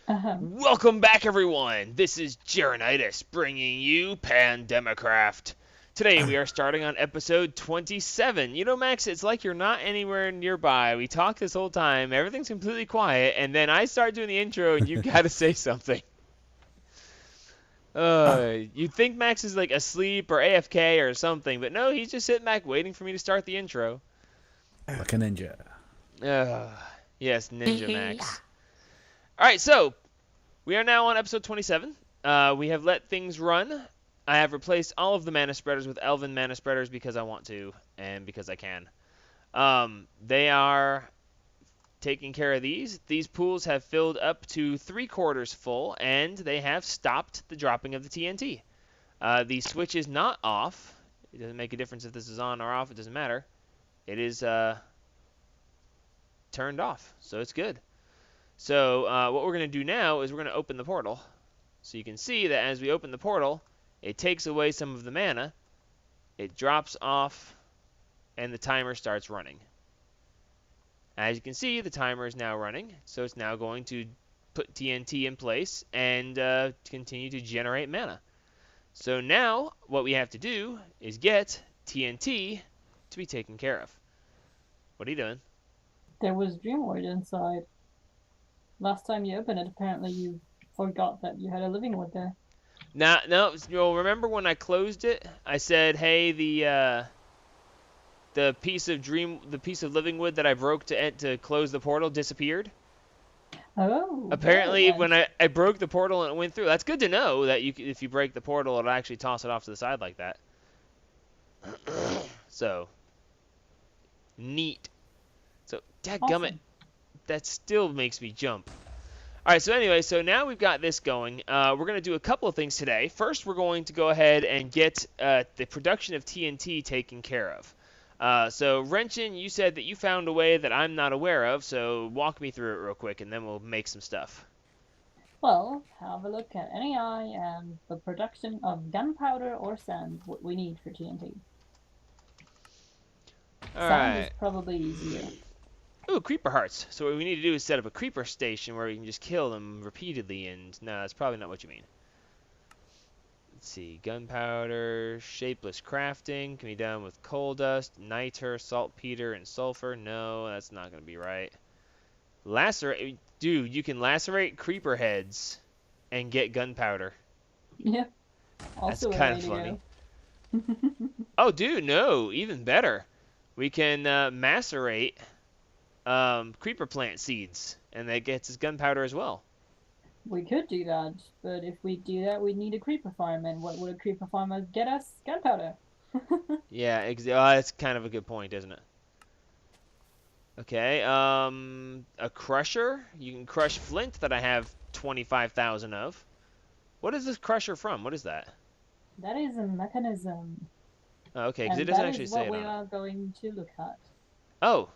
Uh-huh. Welcome back, everyone. This is Jeronitis bringing you Pandemicraft. Today we are starting on episode 27. You know, Max, it's like you're not anywhere nearby. We talk this whole time, everything's completely quiet, and then I start doing the intro and you gotta say something. You'd think Max is like asleep or AFK or something, but no, he's just sitting back waiting for me to start the intro. Like a ninja. Uh, yes, Ninja Max. Alright, so we are now on episode 27. We have let things run. I have replaced all of the mana spreaders with elven mana spreaders because I want to and because I can. They are taking care of these. These pools have filled up to 3/4 full, and they have stopped the dropping of the TNT. The switch is not off. It doesn't make a difference if this is on or off. It doesn't matter. It is turned off, so it's good. So what we're going to do now is we're going to open the portal. So you can see that as we open the portal, it takes away some of the mana, it drops off, and the timer starts running. As you can see, the timer is now running, so it's now going to put TNT in place and continue to generate mana. So now, what we have to do is get TNT to be taken care of. What are you doing? There was Dreamwood inside. Last time you opened it, apparently you forgot that you had a living wood there. Now, no, you'll remember when I closed it, I said, "Hey, the piece of living wood that I broke to close the portal disappeared." Oh, Apparently, when I broke the portal and it went through, that's good to know that if you break the portal, it'll actually toss it off to the side like that. So, neat. So, dadgummit, awesome. that still makes me jump. All right, so anyway, so now we've got this going. We're going to do a couple of things today. First, we're going to go ahead and get the production of TNT taken care of. So, Wrenchin, you said that you found a way that I'm not aware of, so walk me through it real quick, and then we'll make some stuff. Well, have a look at NAI and the production of gunpowder or sand, what we need for TNT. All Sand right. is probably easier. Ooh, creeper hearts. So what we need to do is set up a creeper station where we can just kill them repeatedly, and no, that's probably not what you mean. Let's see, gunpowder, shapeless crafting can be done with coal dust, niter, saltpeter, and sulfur. No, that's not going to be right. Lacerate, dude, you can lacerate creeper heads and get gunpowder. Yeah, That's also a kind way of to funny. go. Oh, dude, no, even better. We can macerate creeper plant seeds, and that gets us gunpowder as well. We could do that, but if we do that, we'd need a creeper farm, and what would a creeper farm get us? Gunpowder. Yeah, that's kind of a good point, isn't it? Okay, a crusher. You can crush flint that I have 25,000 of. What is this crusher from? What is that? That is a mechanism, Oh, okay, because it and doesn't that actually is say what it we on it. are going to look at. Oh,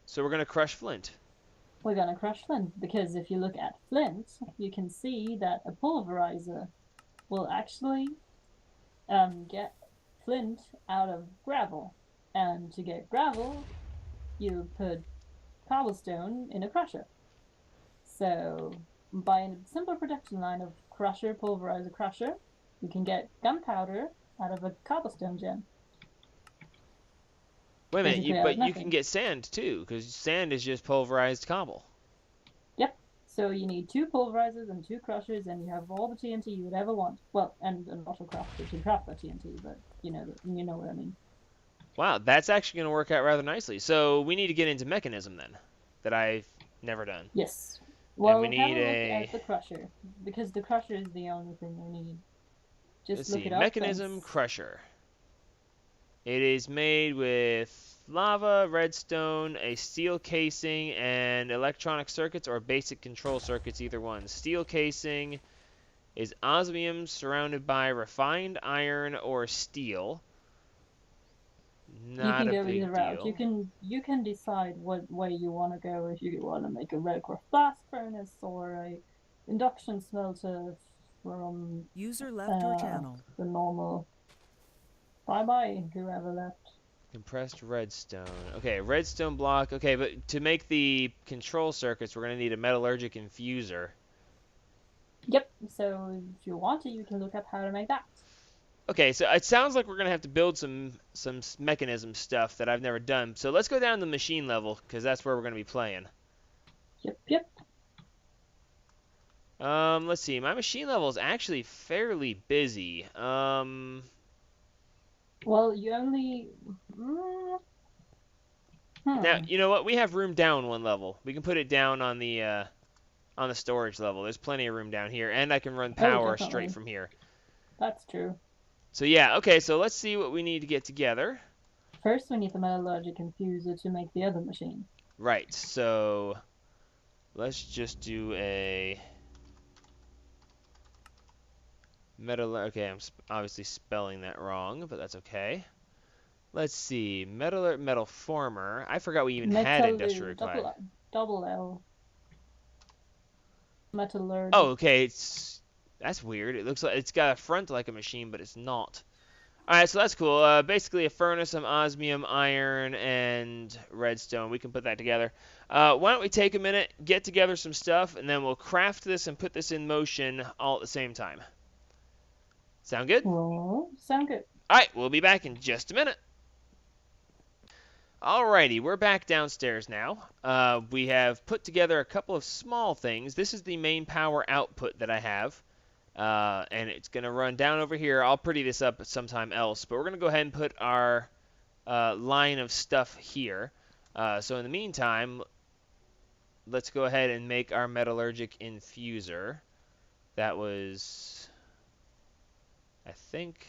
so we're going to crush flint. We're gonna crush flint, because if you look at flint, you can see that a pulverizer will actually get flint out of gravel. And to get gravel, you put cobblestone in a crusher. So by a simple production line of crusher, pulverizer, crusher, you can get gunpowder out of a cobblestone gem. Wait a minute, Basically out of but you can nothing. get sand too, because sand is just pulverized cobble. Yep. So you need 2 pulverizers and 2 crushers, and you have all the TNT you would ever want. Well, and an auto crafter to craft that TNT, but you know what I mean. Wow, that's actually going to work out rather nicely. So we need to get into mechanism then, that I've never done. Yes. And we Well, have need a look a, at the crusher, because the crusher is the only thing we need. Just let's look see, it up mechanism crusher. It is made with lava, redstone, a steel casing, and electronic circuits or basic control circuits, either one. Steel casing is osmium surrounded by refined iron or steel. you Not can a go either big route. deal. You can decide what way you want to go. If you want to make a red core blast furnace or a induction smelter from User left your channel. the normal. Bye bye, whoever left. Compressed redstone. Okay, redstone block. Okay, but to make the control circuits, we're going to need a metallurgic infuser. Yep. So if you want to, you can look up how to make that. Okay, so it sounds like we're gonna have to build some mechanism stuff that I've never done. So let's go down to the machine level because that's where we're gonna be playing. Yep. Yep. Let's see. My machine level is actually fairly busy. Well, you only. Mm, Now hmm. you know what? We have room down one level. We can put it down on the storage level. There's plenty of room down here, and I can run Oh, power straight definitely. from here. That's true. So yeah, okay. So let's see what we need to get together. First, we need the metallurgic infuser to make the other machine. Right. So let's just do a metal. Okay, I'm obviously spelling that wrong, but that's okay. Let's see. Metal former. I forgot we even had industrial required. Double L. Oh, Metallurgic. okay. That's weird. It looks like it's got a front like a machine, but it's not. All right, so that's cool. Basically, a furnace, some osmium, iron, and redstone. We can put that together. Why don't we take a minute, get together some stuff, and then we'll craft this and put this in motion all at the same time. Sound good? Oh, sound good. All right, we'll be back in just a minute. Alrighty, we're back downstairs now. We have put together a couple of small things. This is the main power output that I have. And it's going to run down over here. I'll pretty this up sometime else, but we're going to go ahead and put our line of stuff here. So in the meantime, let's go ahead and make our metallurgic infuser. That was, I think,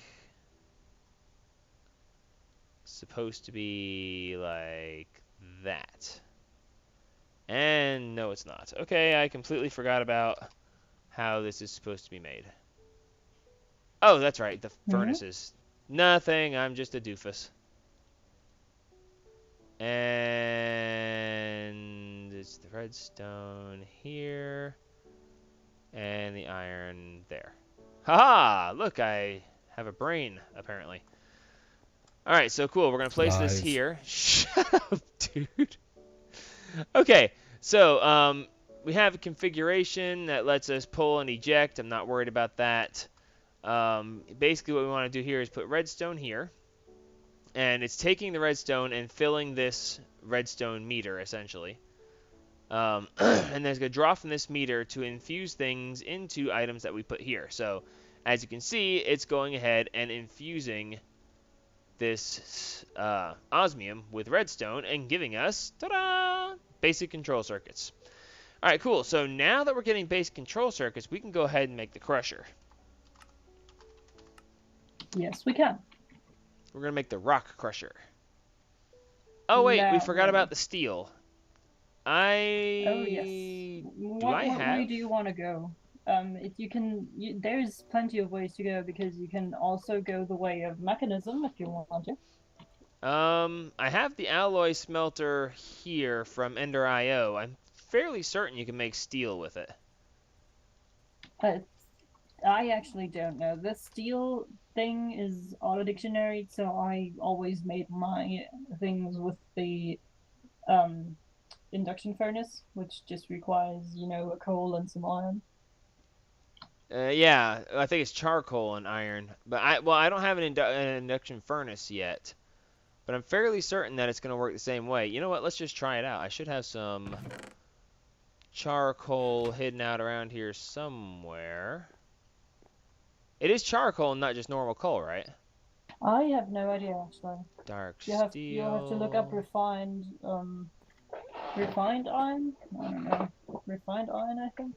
supposed to be like that. And no, it's not. Okay, I completely forgot about how this is supposed to be made. Oh, that's right, the Hmm? furnaces. Nothing, I'm just a doofus. And it's the redstone here. And the iron there. Haha! Look, I have a brain, apparently. Alright, so cool. We're going to place this Lies. here. Shut up, dude. Okay, so we have a configuration that lets us pull and eject. I'm not worried about that. Basically, what we want to do here is put redstone here. And it's taking the redstone and filling this redstone meter, essentially. And then it's going to draw from this meter to infuse things into items that we put here. So, as you can see, it's going ahead and infusing this osmium with redstone and giving us, ta-da, basic control circuits. All right, cool. So now that we're getting basic control circuits, we can go ahead and make the crusher. Yes, we can. We're going to make the rock crusher. Oh, wait, we That forgot way. about the steel. Oh yes. Do I What way have? do you want to go? If you can, there's plenty of ways to go because you can also go the way of mechanism if you want to. I have the alloy smelter here from Ender IO. I'm fairly certain you can make steel with it. Uh, I actually don't know. The steel thing is on a dictionary, so I always made my things with the um induction furnace, which just requires, a coal and some iron. Yeah, I think it's charcoal and iron. But I don't have an induction furnace yet. But I'm fairly certain that it's going to work the same way. You know what? Let's just try it out. I should have some charcoal hidden out around here somewhere. It is charcoal and not just normal coal, right? I have no idea actually. Dark You'll have to look up steel. refined iron. I don't know. Refined iron, I think.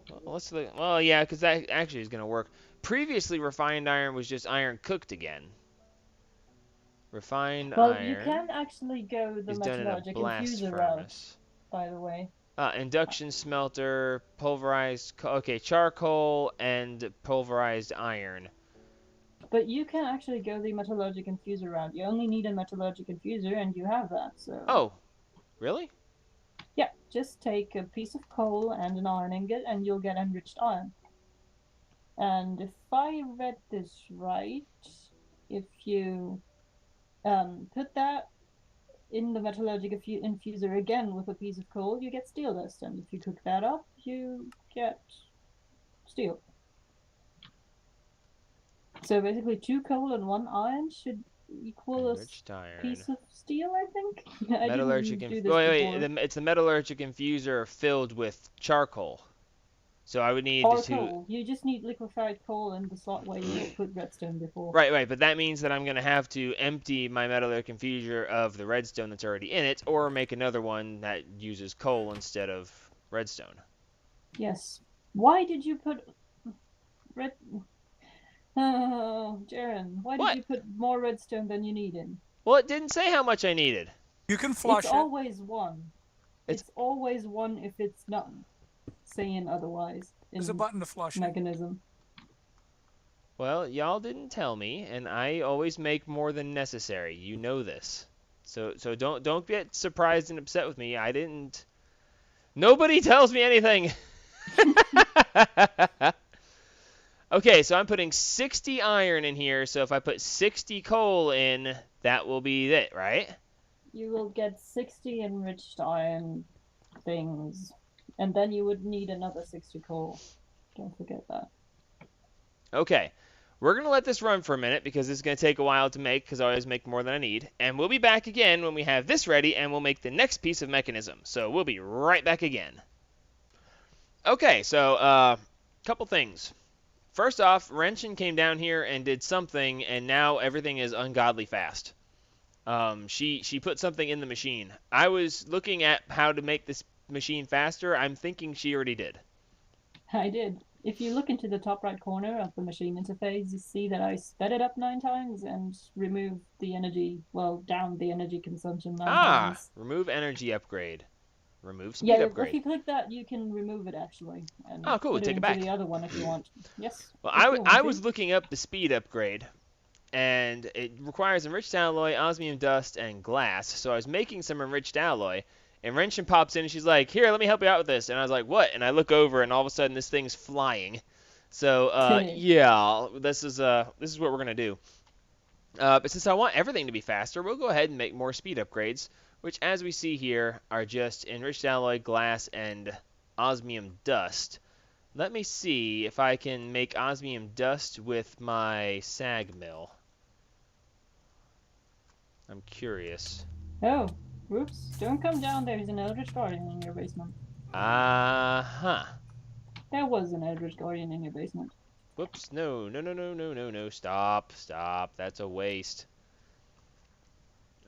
Well, let's look. Well, yeah, because that actually is going to work. Previously, refined iron was just iron cooked again. Refined Well, you iron can actually go the is done in a metallurgic blast infuser route, furnace. by the way. Induction smelter, pulverized. Okay, charcoal and pulverized iron. But you can actually go the metallurgic infuser route. You only need a metallurgic infuser, and you have that. So Oh, really? yeah, just take a piece of coal and an iron ingot, and you'll get enriched iron. And if I read this right, if you put that in the metallurgic infuser again with a piece of coal, you get steel dust. And if you cook that up, you get steel. So basically 2 coal and 1 iron should equal a Enriched iron. piece of steel, I think? I Metallurgic didn't do this wait, before. it's the metallurgic infuser filled with charcoal. So I would need Or to... coal. You just need liquefied coal in the slot where you put redstone before. Right, but that means that I'm going to have to empty my metallurgic infuser of the redstone that's already in it, or make another one that uses coal instead of redstone. Yes. Why did you put red... Oh, Jaren, why What? did you put more redstone than you needed? Well, it didn't say how much I needed. You can flush It's it. always 1. It's always 1 if it's not saying otherwise in There's a button to flush it. Mechanism. Well, y'all didn't tell me, and I always make more than necessary. You know this. So don't get surprised and upset with me. I didn't... Nobody tells me anything. Okay, so I'm putting 60 iron in here, so if I put 60 coal in, that will be it, right? You will get 60 enriched iron things, and then you would need another 60 coal. Don't forget that. Okay, we're going to let this run for a minute because it's going to take a while to make because I always make more than I need. And we'll be back again when we have this ready and we'll make the next piece of mechanism. So we'll be right back again. Okay, so couple things. First off, Wrenchin came down here and did something, and now everything is ungodly fast. She put something in the machine. I was looking at how to make this machine faster. I'm thinking she already did. I did. If you look into the top right corner of the machine interface, you see that I sped it up 9 times and removed the energy, well, down the energy consumption 9 times. Remove energy upgrade. Remove speed upgrade. If you click that, you can remove it actually. And Oh, cool. Put Take it into back. the other one if you want. Yes. Well, I was looking up the speed upgrade, and it requires enriched alloy, osmium dust, and glass. So I was making some enriched alloy, and Wrenchin pops in and she's like, "Here, let me help you out with this." And I was like, "What?" And I look over, and all of a sudden this thing's flying. So yeah, this is what we're gonna do. But since I want everything to be faster, we'll go ahead and make more speed upgrades, which, as we see here, are just enriched alloy, glass, and osmium dust. Let me see if I can make osmium dust with my sag mill. I'm curious. Oh, whoops. Don't come down. There's an Eldritch Guardian in your basement. Uh-huh. There was an Eldritch Guardian in your basement. Whoops. No. Stop. That's a waste.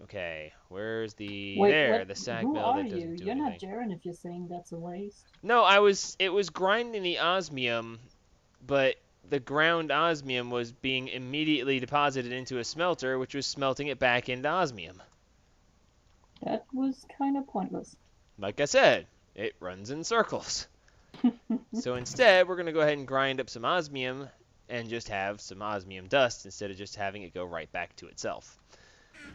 Okay, where's the... Wait, the sag who mill are that doesn't you? do You're anything. not Jaren if you're saying that's a waste. No, it was grinding the osmium, but the ground osmium was being immediately deposited into a smelter, which was smelting it back into osmium. That was kind of pointless. Like I said, it runs in circles. So instead, we're going to go ahead and grind up some osmium and just have some osmium dust instead of just having it go right back to itself.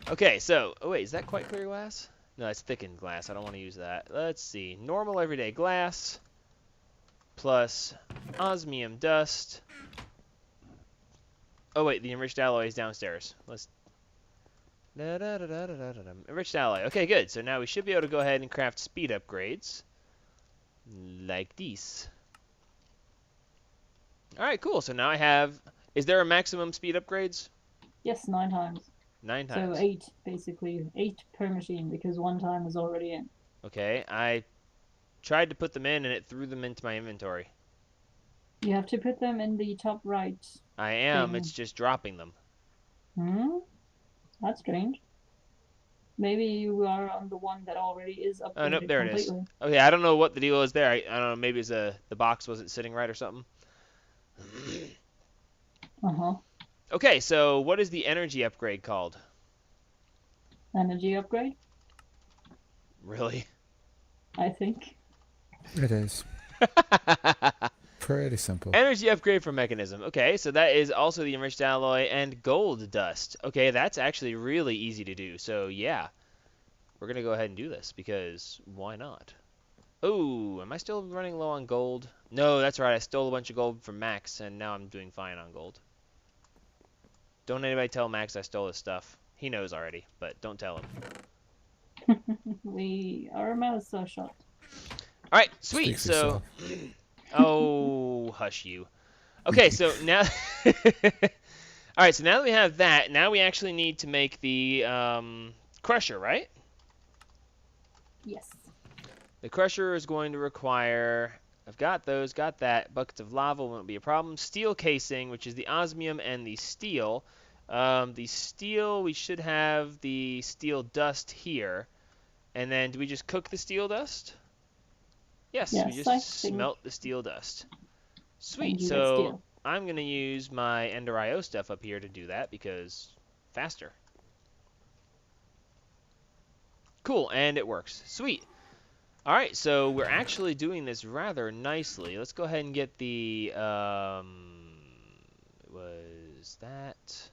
Okay, so... Oh, wait, is that quite clear glass? No, it's thickened glass. I don't want to use that. Let's see. Normal everyday glass plus osmium dust. Oh, wait, the enriched alloy is downstairs. Let's... Enriched alloy. Okay, good. So now we should be able to go ahead and craft speed upgrades. Like these. Alright, cool. So now I have... Is there a maximum speed upgrades? Yes, 9 times. 9 times. So 8, basically. 8 per machine, because 1 time is already in. Okay, I tried to put them in and it threw them into my inventory. You have to put them in the top right. I am, thing. it's just dropping them. That's strange. Maybe you are on the one that already is updated Oh, nope, there it is. completely. Okay, I don't know what the deal is there. I don't know, maybe it's the box wasn't sitting right or something. Uh-huh. Okay, so what is the energy upgrade called? Energy upgrade, Really? I think. It is. Pretty simple. Energy upgrade for Mechanism. Okay, so that is also the enriched alloy and gold dust. Okay, that's actually really easy to do. So yeah, we're going to go ahead and do this because why not? Oh, am I still running low on gold? No, that's right. I stole a bunch of gold from Max and now I'm doing fine on gold. Don't anybody tell Max I stole his stuff. He knows already, but don't tell him. Our mouths are shut. All right, sweet. Speak for So, yourself. oh, hush you. Okay, so now... Alright, so now that we have that, now we actually need to make the crusher, right? Yes. The crusher is going to require... I've got those, got that. Buckets of lava won't be a problem. Steel casing, which is the osmium and the steel. The steel, we should have the steel dust here. And then, do we just cook the steel dust? Yes, we Yes, I just think. smelt the steel dust. Sweet, And you get so steel. I'm going to use my Ender IO stuff up here to do that because faster. Cool, and it works. Sweet. All right, so we're actually doing this rather nicely. Let's go ahead and get the, was that,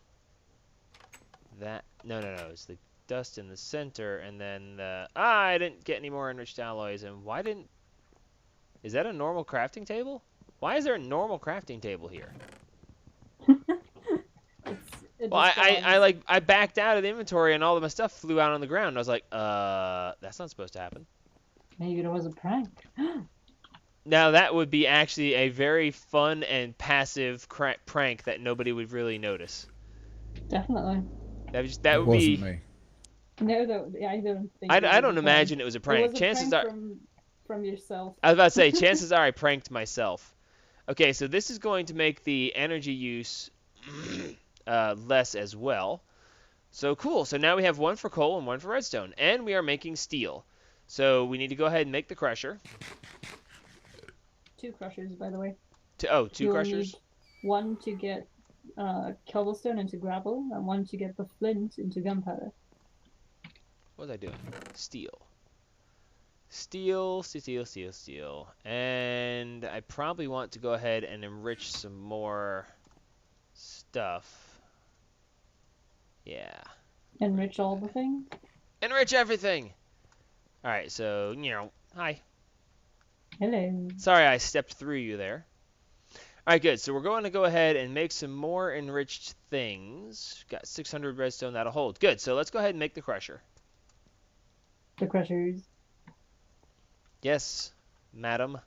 no, it's the dust in the center, and then the, I didn't get any more enriched alloys, and why didn't, is that a normal crafting table? Why is there a normal crafting table here? Well, I backed out of the inventory, and all of my stuff flew out on the ground. I was like, that's not supposed to happen. Maybe it was a prank. Now, that would be actually a very fun and passive prank that nobody would really notice. Definitely. That would wasn't be... me. No, I don't think. I don't imagine it was a prank. It was a Chances prank are... from yourself. I was about to say, chances are I pranked myself. Okay, so this is going to make the energy use less as well. So cool. So now we have one for coal and one for redstone. And we are making steel. So we need to go ahead and make the crusher. 2 crushers, by the way. Two You'll crushers? Need one to get cobblestone into gravel, and one to get the flint into gunpowder. What was I doing? Steel. Steel. And I probably want to go ahead and enrich some more stuff. Yeah. Enrich all the things? Enrich everything! Alright, so, hi. Hello. Sorry I stepped through you there. Alright, good. So we're going to go ahead and make some more enriched things. Got 600 redstone, that'll hold. Good, so let's go ahead and make the crusher. The crushers. Yes, madam.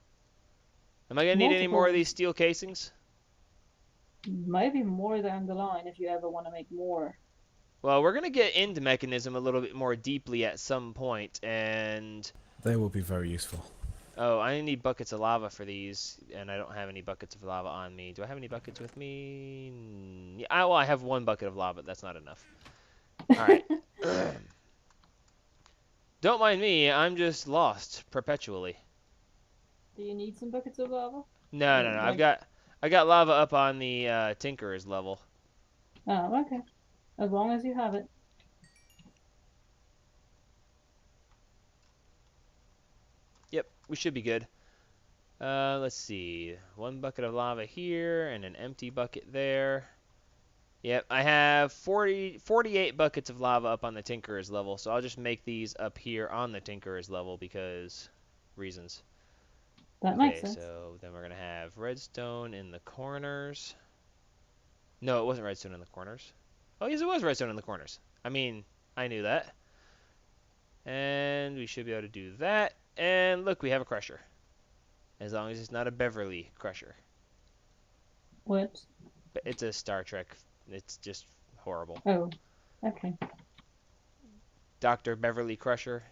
Am I going to need any more of these steel casings? Might be more down the line if you ever want to make more. Well, we're going to get into Mekanism a little bit more deeply at some point, and... They will be very useful. Oh, I need buckets of lava for these, and I don't have any buckets of lava on me. Do I have any buckets with me? Yeah, well, I have 1 bucket of lava, but that's not enough. Alright. Don't mind me, I'm just lost perpetually. Do you need some buckets of lava? No. I got lava up on the Tinkerer's level. Oh, okay. As long as you have it. Yep, we should be good. Let's see. 1 bucket of lava here and an empty bucket there. Yep, I have 48 buckets of lava up on the Tinkerer's level, so I'll just make these up here on the Tinkerer's level because reasons. That makes sense. So then we're going to have redstone in the corners. No, it wasn't redstone in the corners. Oh, yes, it was redstone in the corners. I mean, I knew that. And we should be able to do that. And look, we have a crusher. As long as it's not a Beverly crusher. What? It's a Star Trek. It's just horrible. Oh, okay. Dr. Beverly Crusher.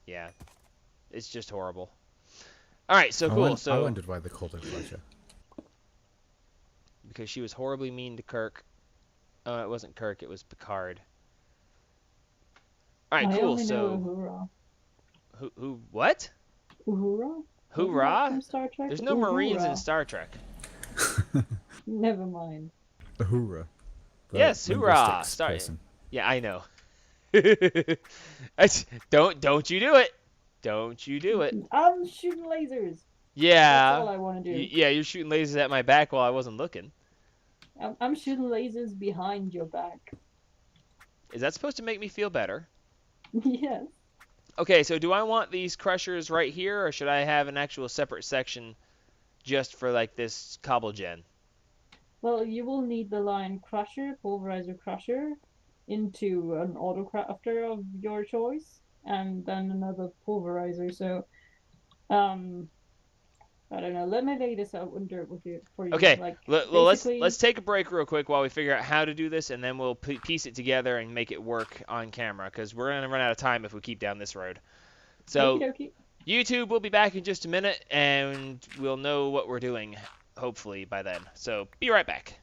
Yeah. It's just horrible. Alright, so cool. I wondered why they called it Crusher. Because she was horribly mean to Kirk. Oh, it wasn't Kirk, it was Picard. Alright, cool. I only know Uhura. Who, what? Uhura? Hoorah? From Star Trek? There's no Marines in Star Trek. Never mind. Uhura. Yes, hoorah! Sorry. Yeah, I know. Don't you do it. Don't you do it. I'm shooting lasers. Yeah. That's all I want to do. Yeah, you're shooting lasers at my back while I wasn't looking. I'm shooting lasers behind your back. Is that supposed to make me feel better? Yes. Okay, so do I want these crushers right here, or should I have an actual separate section just for, like, this cobble gen? Well, you will need the line crusher, pulverizer crusher, into an autocrafter of your choice, and then another pulverizer. So, I don't know. Let me lay this out under with you for you. Okay, Like well, basically, let's take a break real quick while we figure out how to do this, and then we'll piece it together and make it work on camera, because we're gonna run out of time if we keep down this road. okie So dokie. YouTube will be back in just a minute, and we'll know what we're doing, hopefully by then. So be right back.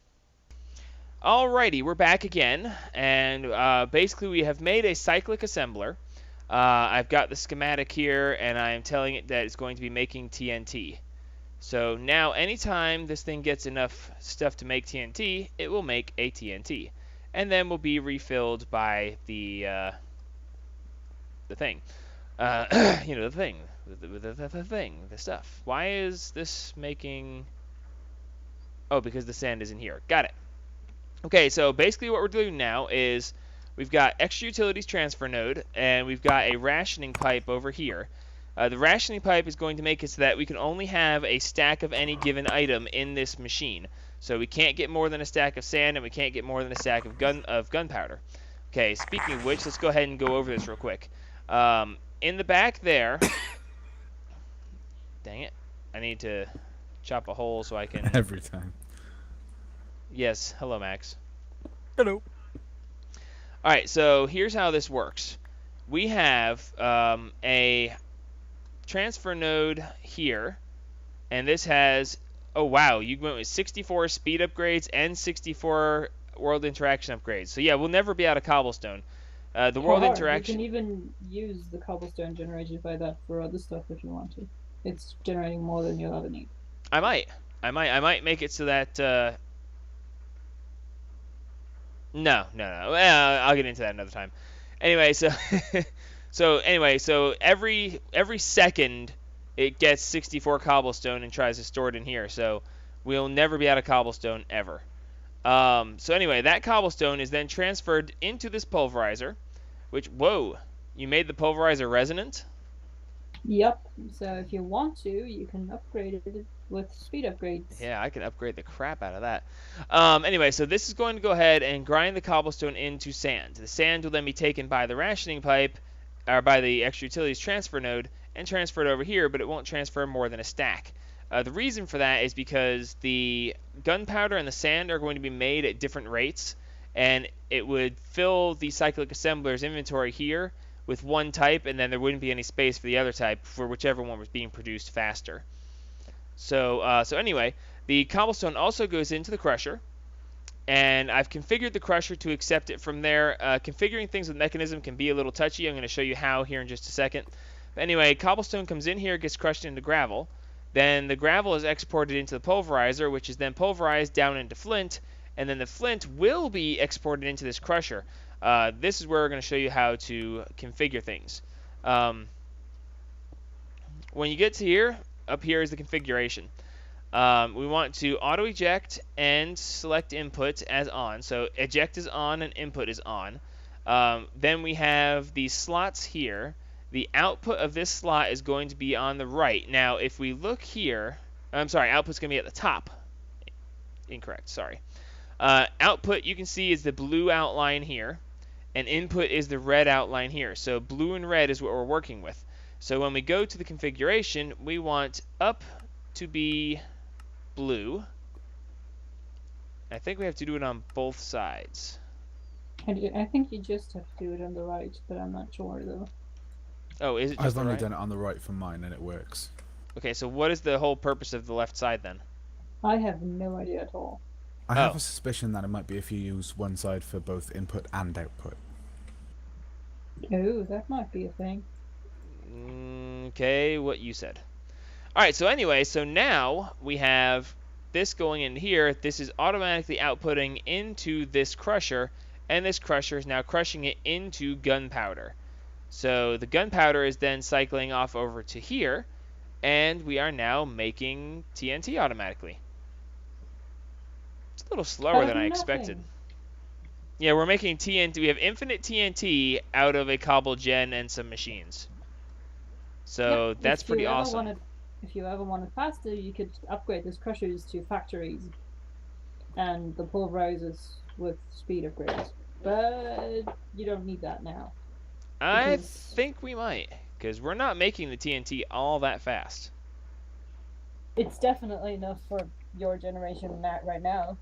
Alrighty, we're back again, and basically we have made a cyclic assembler. I've got the schematic here, and I am telling it that it's going to be making TNT. So now anytime this thing gets enough stuff to make TNT, it will make a TNT. And then will be refilled by the thing. You know, the thing. The thing. The stuff. Why is this making... Oh, because the sand is in here. Got it. Okay, so basically what we're doing now is we've got extra utilities transfer node, and we've got a rationing pipe over here. The rationing pipe is going to make it so that we can only have a stack of any given item in this machine. So we can't get more than a stack of sand, and we can't get more than a stack of gunpowder. Okay, speaking of which, let's go ahead and go over this real quick. In the back there... Dang it. I need to chop a hole so I can... Every time. Yes, hello, Max. Hello. Alright, so here's how this works. We have a transfer node here, and this has... Oh, wow, you went with 64 speed upgrades and 64 world interaction upgrades. So yeah, we'll never be out of cobblestone. The world interaction... You can even use the cobblestone generated by that for other stuff if you want to. It's generating more than you'll ever need. I might make it so that... No. Well, I'll get into that another time. Anyway, so so every second it gets 64 cobblestone and tries to store it in here. So we'll never be out of cobblestone ever. So anyway, that cobblestone is then transferred into this pulverizer, which, whoa, you made the pulverizer resonant? Yep. So if you want to, you can upgrade it with speed upgrades. Yeah, I can upgrade the crap out of that. Anyway, so this is going to go ahead and grind the cobblestone into sand. The sand will then be taken by the rationing pipe, or by the extra utilities transfer node, and transferred over here, but it won't transfer more than a stack. The reason for that is because the gunpowder and the sand are going to be made at different rates, and it would fill the cyclic assembler's inventory here with one type, and then there wouldn't be any space for the other type for whichever one was being produced faster. So anyway, the cobblestone also goes into the crusher, and I've configured the crusher to accept it from there. Configuring things with Mekanism can be a little touchy. I'm going to show you how here in just a second. But anyway, cobblestone comes in here, gets crushed into gravel. Then the gravel is exported into the pulverizer, which is then pulverized down into flint, and then the flint will be exported into this crusher. This is where we're going to show you how to configure things. When you get to here, up here is the configuration. We want to auto eject and select input as on. So eject is on and input is on. Then we have these slots here. The output of this slot is going to be on the right. Now, if we look here, I'm sorry, output's going to be at the top. Incorrect, sorry. Output, you can see, is the blue outline here, and input is the red outline here. So blue and red is what we're working with. So when we go to the configuration, we want up to be blue. I think we have to do it on both sides. I think you just have to do it on the right, but I'm not sure though. Oh, is it just I've the only right? done it on the right for mine and it works. Okay, so what is the whole purpose of the left side then? I have no idea at all. I have a suspicion that it might be if you use one side for both input and output. Oh, that might be a thing. Okay, what you said. Alright, so anyway, so now we have this going in here. This is automatically outputting into this crusher, and this crusher is now crushing it into gunpowder. So the gunpowder is then cycling off over to here, and we are now making TNT automatically. It's a little slower than I expected. Yeah, we're making TNT. We have infinite TNT out of a cobble gen and some machines. So Yep, that's pretty awesome. If you ever wanted faster, you could upgrade these crushers to factories and the pulverizers with speed upgrades. But you don't need that now. I think we might, because we're not making the TNT all that fast. It's definitely enough for your generation right now.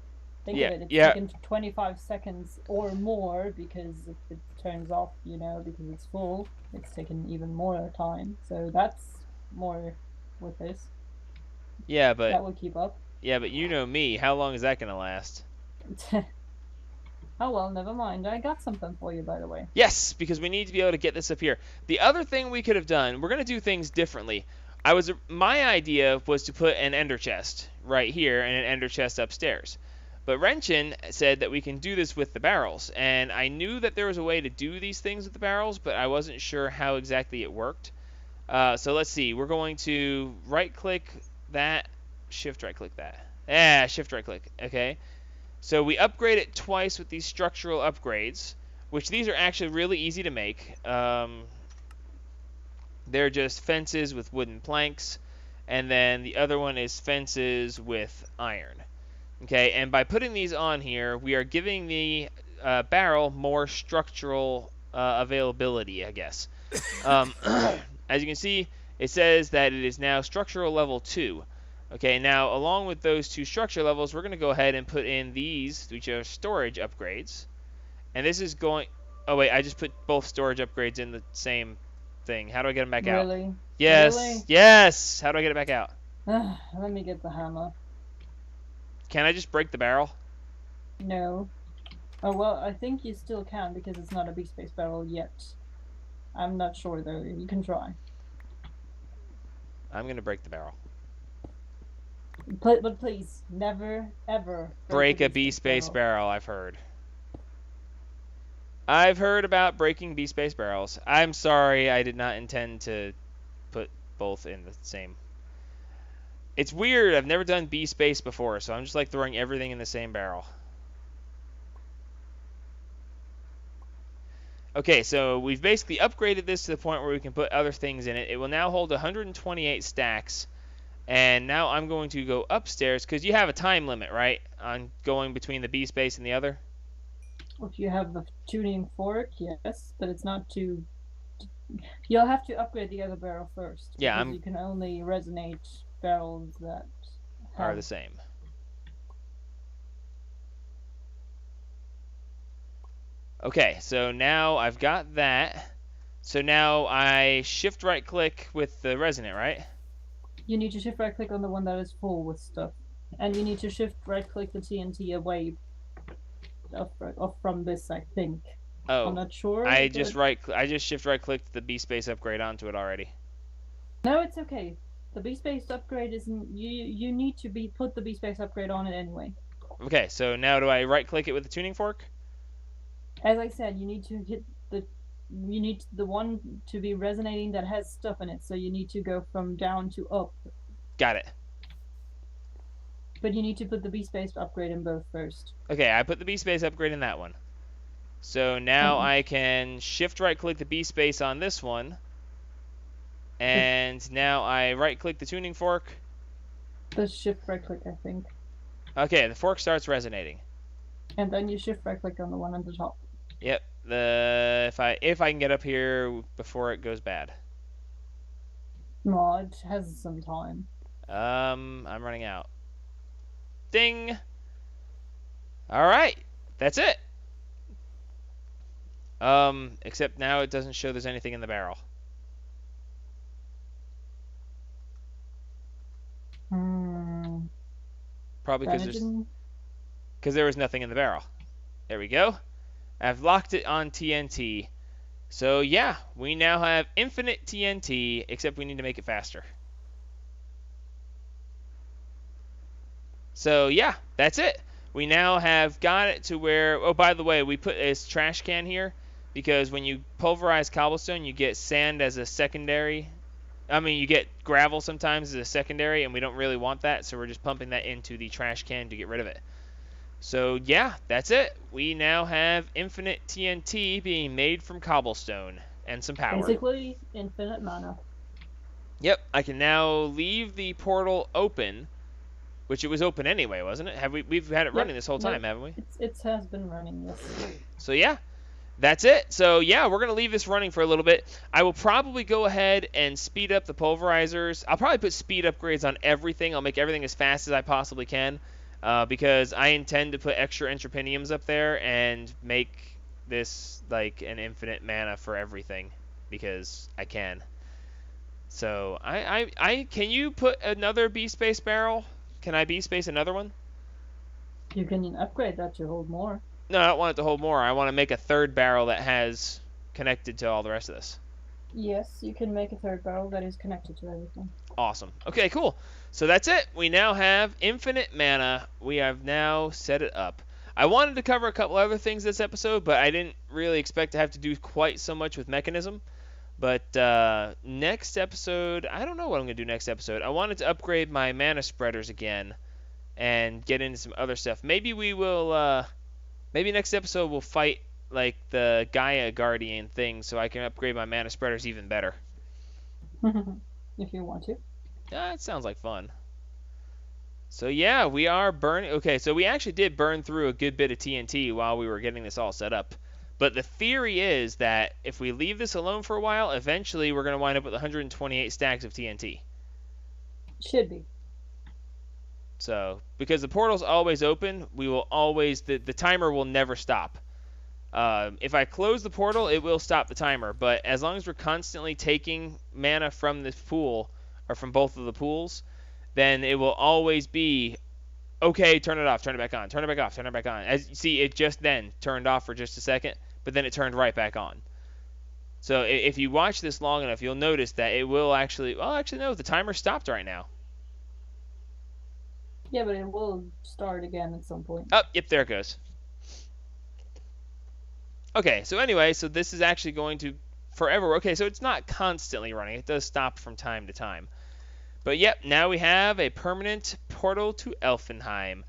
Think of Yeah, it, it's yeah, taken 25 seconds or more, because if it turns off, because it's full, it's taken even more time. So that's more with this. yeah, but That will keep up. you know me. How long is that gonna last? Oh well, never mind. I got something for you, by the way. Yes, because we need to be able to get this up here. The other thing we could have done, we're gonna do things differently. My idea was to put an ender chest right here and an ender chest upstairs. But Renchin said that we can do this with the barrels, and I knew that there was a way to do these things with the barrels, but I wasn't sure how exactly it worked. So let's see. We're going to right-click that, shift right-click that. Yeah, shift right-click. Okay. So we upgrade it twice with these structural upgrades, which these are actually really easy to make. They're just fences with wooden planks, and then the other one is fences with iron. Okay, and by putting these on here, we are giving the barrel more structural availability, I guess. As you can see, it says that it is now structural level 2. Okay, now along with those two structure levels, we're going to go ahead and put in these, which are storage upgrades. And this is going... Oh, wait, I just put both storage upgrades in the same thing. How do I get them back out? Really? Yes, Really? yes! How do I get it back out? Let me get the hammer. Can I just break the barrel? No. Oh, well, I think you still can, because it's not a big space barrel yet. I'm not sure, though. You can try. I'm going to break the barrel. But please, never, ever Break a B-space barrel, I've heard. I've heard about breaking B-space barrels. I'm sorry, I did not intend to put both in the same. It's weird, I've never done B-space before, so I'm just like throwing everything in the same barrel. Okay, so we've basically upgraded this to the point where we can put other things in it. It will now hold 128 stacks. And now I'm going to go upstairs, because you have a time limit, right, on going between the B space and the other? If you have the tuning fork, yes, but it's not too... You'll have to upgrade the other barrel first. Yeah, because you can only resonate barrels that are the same. Okay, so now I've got that. So now I shift right click with the resonant, right? You need to shift right click on the one that is full with stuff. And you need to shift right click the TNT away off from this, I think. Oh, I'm not sure. I just shift right clicked the B space upgrade onto it already. No, it's okay. The B space upgrade isn't... You need to put the B space upgrade on it anyway. Okay, so now do I right click it with the tuning fork? As I said, you need to hit you need the one to be resonating that has stuff in it, so you need to go from down to up. Got it. But you need to put the B space upgrade in both first. Okay, I put the B space upgrade in that one. So now I can shift right click the B space on this one. And now I right click the tuning fork. The shift right click, I think. Okay, the fork starts resonating. And then you shift right click on the one on the top. Yep. If I can get up here before it goes bad. No, it has some time. I'm running out. Ding. All right, that's it. Except now it doesn't show there's anything in the barrel. Probably because there was nothing in the barrel. There we go. I've locked it on TNT. So yeah, we now have infinite TNT, except we need to make it faster. So yeah, that's it. We now have got it to where... Oh, by the way, we put this trash can here because when you pulverize cobblestone, you get sand as a secondary. I mean, you get gravel sometimes as a secondary, and we don't really want that, so we're just pumping that into the trash can to get rid of it. So yeah, that's it. We now have infinite TNT being made from cobblestone and some power. Basically, infinite mana. Yep, I can now leave the portal open, which it was open anyway, wasn't it? We've had it running this whole time, haven't we? It has been running, yes. So yeah, that's it. So yeah, we're going to leave this running for a little bit. I will probably go ahead and speed up the pulverizers. I'll probably put speed upgrades on everything. I'll make everything as fast as I possibly can because I intend to put extra entrepiniums up there and make this like an infinite mana for everything because I can. So I can you put another B-Space barrel? Can I B-Space another one? You can upgrade that to hold more. No, I don't want it to hold more. I want to make a third barrel that has connected to all the rest of this. Yes, you can make a third barrel that is connected to everything. Awesome. Okay, cool. So that's it. We now have infinite mana. We have now set it up. I wanted to cover a couple other things this episode, but I didn't really expect to have to do quite so much with Mekanism. But next episode, I don't know what I'm going to do next episode. I wanted to upgrade my mana spreaders again and get into some other stuff. Maybe we will, maybe next episode we'll fight like the Gaia Guardian thing so I can upgrade my mana spreaders even better. If you want to. It sounds like fun. So yeah, we are burning. Okay, so we actually did burn through a good bit of TNT while we were getting this all set up. But the theory is that if we leave this alone for a while, eventually we're going to wind up with 128 stacks of TNT. Should be. So, because the portal's always open, we will always, the timer will never stop. If I close the portal, it will stop the timer. But as long as we're constantly taking mana from this pool, or from both of the pools, then it will always be, okay, turn it off, turn it back on, turn it back off, turn it back on. As you see, it just then turned off for just a second, but then it turned right back on. So if you watch this long enough, you'll notice that it will actually, well, actually no, the timer stopped right now. Yeah, but it will start again at some point. Oh, yep, there it goes. Okay, so anyway, so this is actually going to forever. Okay, so it's not constantly running. It does stop from time to time. But yep, now we have a permanent portal to Elfenheim.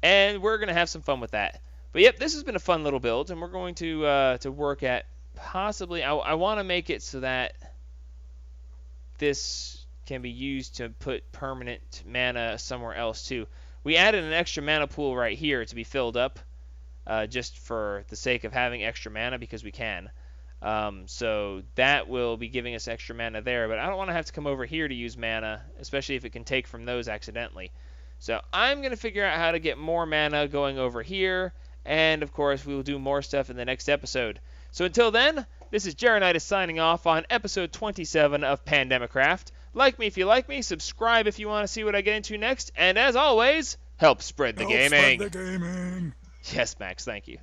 And we're going to have some fun with that. But yep, this has been a fun little build, and we're going to work at possibly, I want to make it so that this can be used to put permanent mana somewhere else too. We added an extra mana pool right here to be filled up, just for the sake of having extra mana because we can. So that will be giving us extra mana there, but I don't want to have to come over here to use mana, especially if it can take from those accidentally. So I'm going to figure out how to get more mana going over here, and of course we will do more stuff in the next episode. So until then, this is Jaronitis signing off on episode 27 of Pandemicraft. Like me if you like me, subscribe if you want to see what I get into next, and as always, help spread the gaming. Spread the gaming. Yes, Max, thank you.